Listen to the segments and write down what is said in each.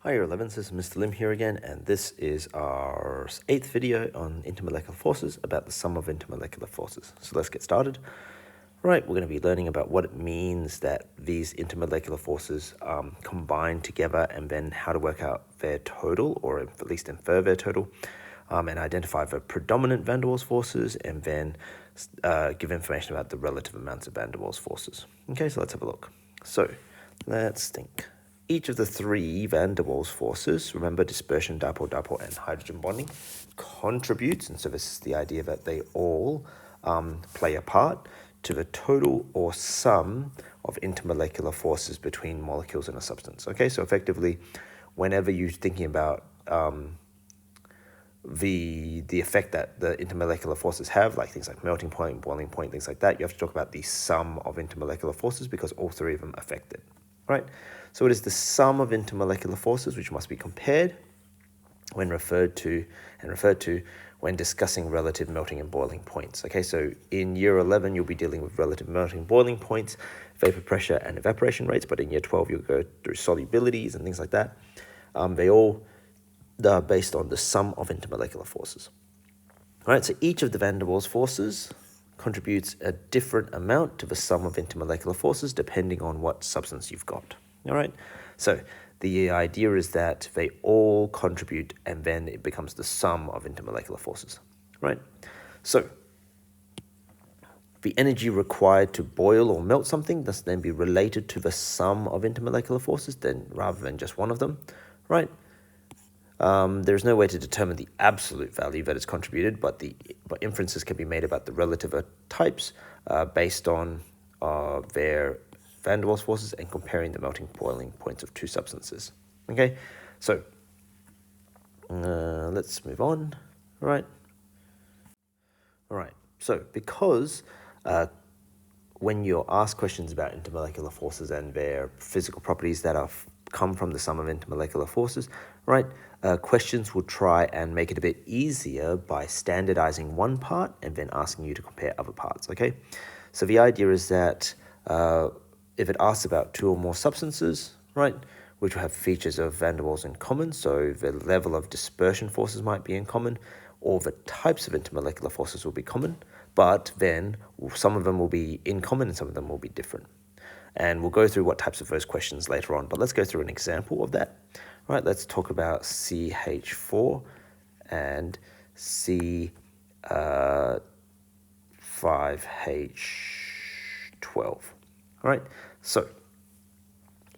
Hi, Year 11s, this is Mr. Lim here again, and this is our 8th video on intermolecular forces, about the sum of intermolecular forces. So let's get started. Right, we're going to be learning about what it means that these intermolecular forces combine together, and then how to work out their total, or at least infer their total, and identify the predominant van der Waals forces, and then give information about the relative amounts of van der Waals forces. Okay, so let's have a look. So let's think. Each of the three van der Waals forces, remember dispersion, dipole, and hydrogen bonding, contributes, and so this is the idea that they all play a part to the total or sum of intermolecular forces between molecules in a substance. Okay, so effectively, whenever you're thinking about the effect that the intermolecular forces have, like things like melting point, boiling point, things like that, you have to talk about the sum of intermolecular forces because all three of them affect it, right? So it is the sum of intermolecular forces which must be compared when referred to when discussing relative melting and boiling points. Okay, so in year 11, you'll be dealing with relative melting and boiling points, vapor pressure and evaporation rates, but in year 12, you'll go through solubilities and things like that. They all are based on the sum of intermolecular forces. All right, so each of the van der Waals forces contributes a different amount to the sum of intermolecular forces depending on what substance you've got. All right, so the idea is that they all contribute and then it becomes the sum of intermolecular forces, right? So the energy required to boil or melt something must then be related to the sum of intermolecular forces, then rather than just one of them, right? There's no way to determine the absolute value that is contributed, but inferences can be made about the relative types based on their van der Waals forces and comparing the melting boiling points of two substances. Okay, so let's move on. All right. So because when you're asked questions about intermolecular forces and their physical properties that come from the sum of intermolecular forces, right? Questions will try and make it a bit easier by standardizing one part and then asking you to compare other parts, okay? So the idea is that if it asks about two or more substances, right, which will have features of van der Waals in common, so the level of dispersion forces might be in common, or the types of intermolecular forces will be common, but then some of them will be in common and some of them will be different. And we'll go through what types of those questions later on, but let's go through an example of that. All right, let's talk about CH4 and C5H12. All right, so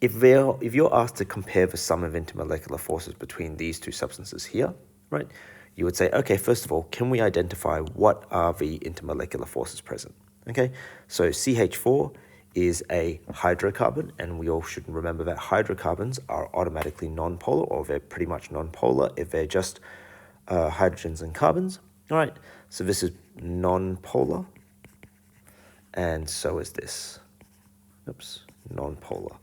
if you're asked to compare the sum of intermolecular forces between these two substances here, right, you would say, okay, first of all, can we identify what are the intermolecular forces present? Okay, so CH4 is a hydrocarbon, and we all should remember that hydrocarbons are automatically nonpolar, or they're pretty much nonpolar if they're just hydrogens and carbons. All right, so this is nonpolar, and so is this. Oops, nonpolar.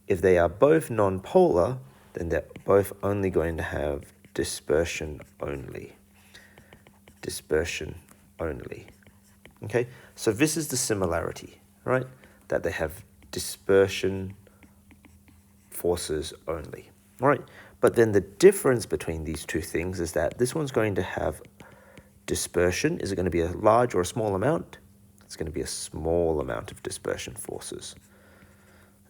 If they are both nonpolar, then they're both only going to have dispersion only. Dispersion only. Okay, so this is the similarity, right? That they have dispersion forces only. All right, but then the difference between these two things is that this one's going to have dispersion. Is it going to be a large or a small amount? It's going to be a small amount of dispersion forces.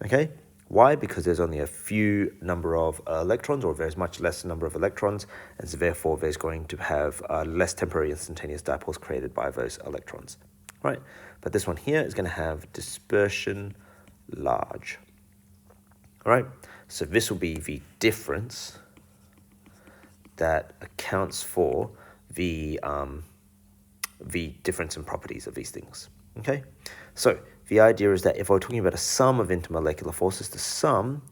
Okay, why? Because there's only a few number of electrons, or there's much less number of electrons, and so therefore there's going to have less temporary instantaneous dipoles created by those electrons. Right, but this one here is going to have dispersion large. All right, so this will be the difference that accounts for the difference in properties of these things. Okay, so the idea is that if we're talking about a sum of intermolecular forces, the sum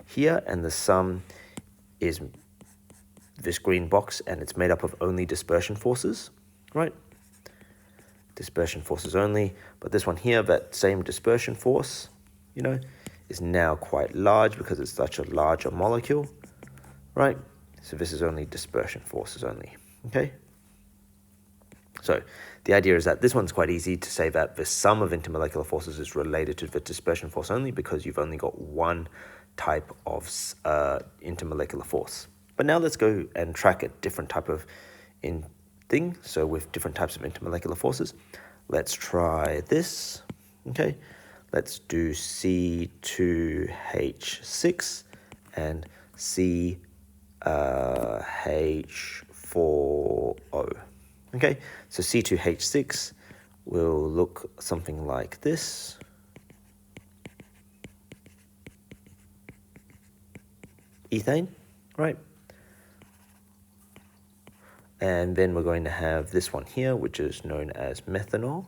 here and the sum is this green box, and it's made up of only dispersion forces, right? Dispersion forces only, but this one here, that same dispersion force, you know, is now quite large because it's such a larger molecule, right? So this is only dispersion forces only, okay? So the idea is that this one's quite easy to say that the sum of intermolecular forces is related to the dispersion force only because you've only got one type of intermolecular force. But now let's go and track a different type of thing. So with different types of intermolecular forces, let's try this. Okay, let's do C2H6 and CH4O. Okay, so C2H6 will look something like this. Ethane, right? And then we're going to have this one here, which is known as methanol.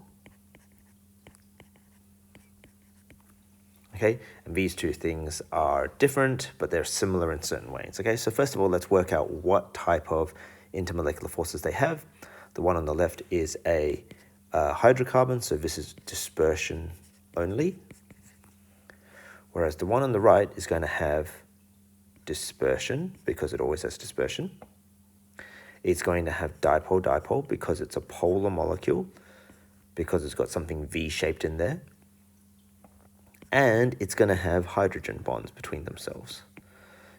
Okay, and these two things are different, but they're similar in certain ways. Okay, so first of all, let's work out what type of intermolecular forces they have. The one on the left is a hydrocarbon, so this is dispersion only. Whereas the one on the right is going to have dispersion, because it always has dispersion. It's going to have dipole-dipole, because it's a polar molecule, because it's got something V-shaped in there. And it's going to have hydrogen bonds between themselves,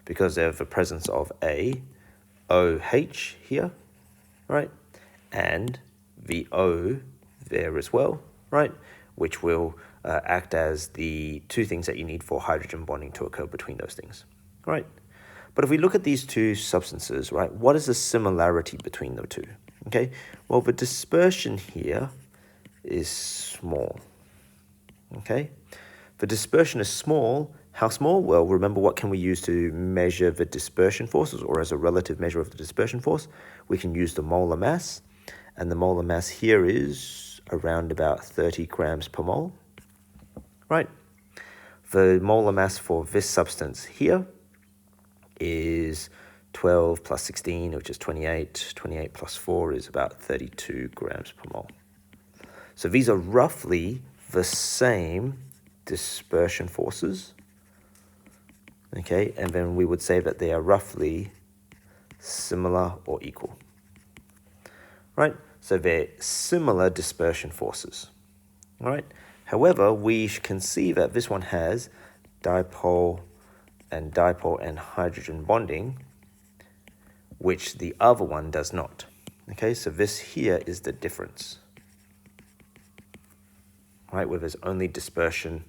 because they have the presence of a OH here, right? And the O there as well, right? Which will act as the two things that you need for hydrogen bonding to occur between those things, right? But if we look at these two substances, right, what is the similarity between the two? Okay, well, the dispersion here is small, okay? The dispersion is small. How small? Well, remember, what can we use to measure the dispersion forces, or as a relative measure of the dispersion force? We can use the molar mass, and the molar mass here is around about 30 grams per mole, right? The molar mass for this substance here is 12 plus 16, which is 28. 28 plus 4 is about 32 grams per mole. So these are roughly the same dispersion forces, okay, and then we would say that they are roughly similar or equal, right? So they're similar dispersion forces, all right? However, we can see that this one has dipole and hydrogen bonding, which the other one does not, okay? So this here is the difference, right, where there's only dispersion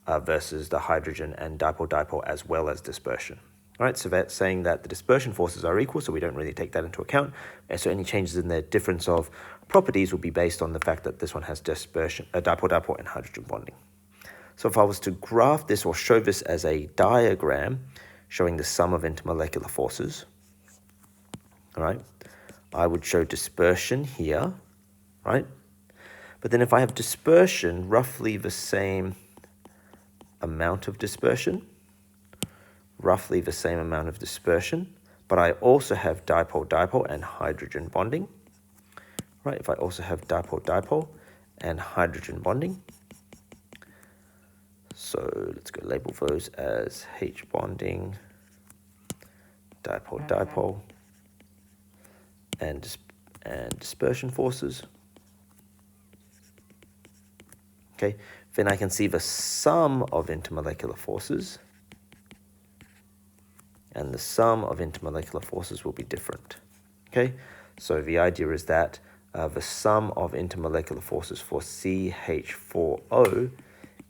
versus the hydrogen and dipole as well as dispersion. Right, so that's saying that the dispersion forces are equal, so we don't really take that into account. And so any changes in their difference of properties will be based on the fact that this one has dispersion, dipole and hydrogen bonding. So if I was to graph this or show this as a diagram showing the sum of intermolecular forces, all right, I would show dispersion here, right? But then if I have dispersion, roughly the same amount of dispersion, but I also have dipole and hydrogen bonding, right? If I also have dipole and hydrogen bonding, so let's go label those as H bonding, dipole, and dispersion forces. Okay, then I can see the sum of intermolecular forces, and the sum of intermolecular forces will be different. Okay, so the idea is that the sum of intermolecular forces for CH4O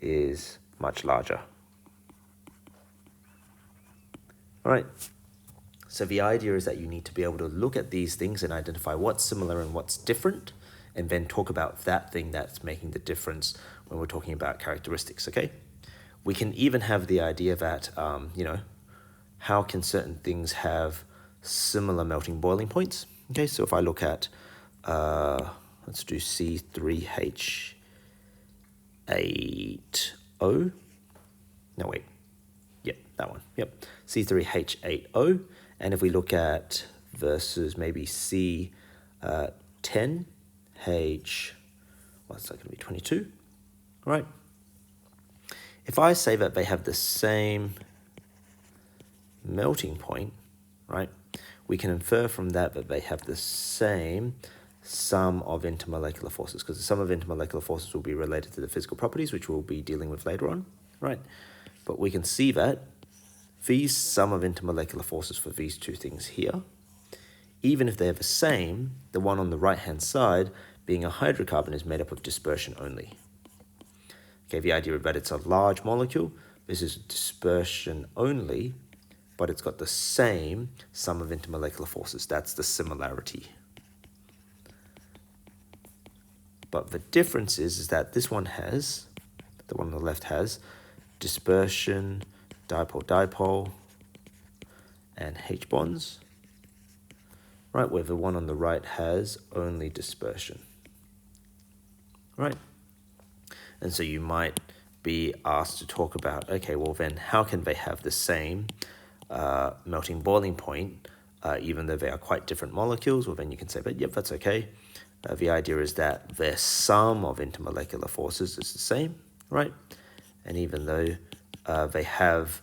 is much larger. All right, so the idea is that you need to be able to look at these things and identify what's similar and what's different, and then talk about that thing that's making the difference when we're talking about characteristics, okay? We can even have the idea that, how can certain things have similar melting boiling points? Okay, so if I look at, let's do C3H8O. No, wait. Yep, that one. Yep, C3H8O. And if we look at versus maybe C10H, what's that going to be, 22? All right. If I say that they have the same melting point, right, we can infer from that that they have the same sum of intermolecular forces, because the sum of intermolecular forces will be related to the physical properties, which we'll be dealing with later on, right? But we can see that V's sum of intermolecular forces for these two things here, even if they're the same, the one on the right-hand side, being a hydrocarbon, is made up of dispersion only. Okay, the idea that it's a large molecule, this is dispersion only, but it's got the same sum of intermolecular forces. That's the similarity. But the difference is that this one has, the one on the left has, dispersion, dipole, and H bonds, right, where the one on the right has only dispersion, right? And so you might be asked to talk about, okay, well then how can they have the same melting boiling point, even though they are quite different molecules? Well, then you can say, but yep, that's okay. The idea is that their sum of intermolecular forces is the same, right? And even though they have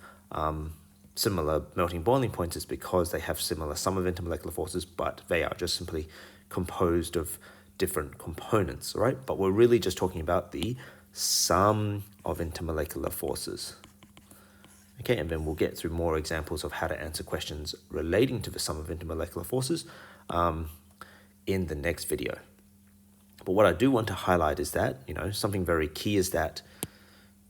similar melting boiling points, it's because they have similar sum of intermolecular forces, but they are just simply composed of different components, right? But we're really just talking about the sum of intermolecular forces. Okay, and then we'll get through more examples of how to answer questions relating to the sum of intermolecular forces in the next video. But what I do want to highlight is that, something very key is that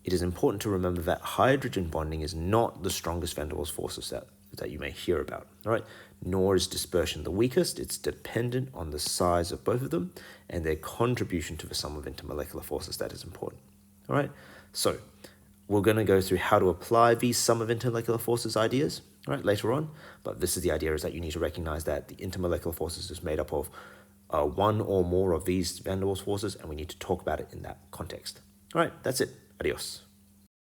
it is important to remember that hydrogen bonding is not the strongest van der Waals forces that you may hear about, all right? Nor is dispersion the weakest. It's dependent on the size of both of them and their contribution to the sum of intermolecular forces. That is important, all right? So we're going to go through how to apply these sum of intermolecular forces ideas, all right, later on. But this is the idea, is that you need to recognize that the intermolecular forces is made up of one or more of these van der Waals forces, and we need to talk about it in that context. All right, that's it. Adios.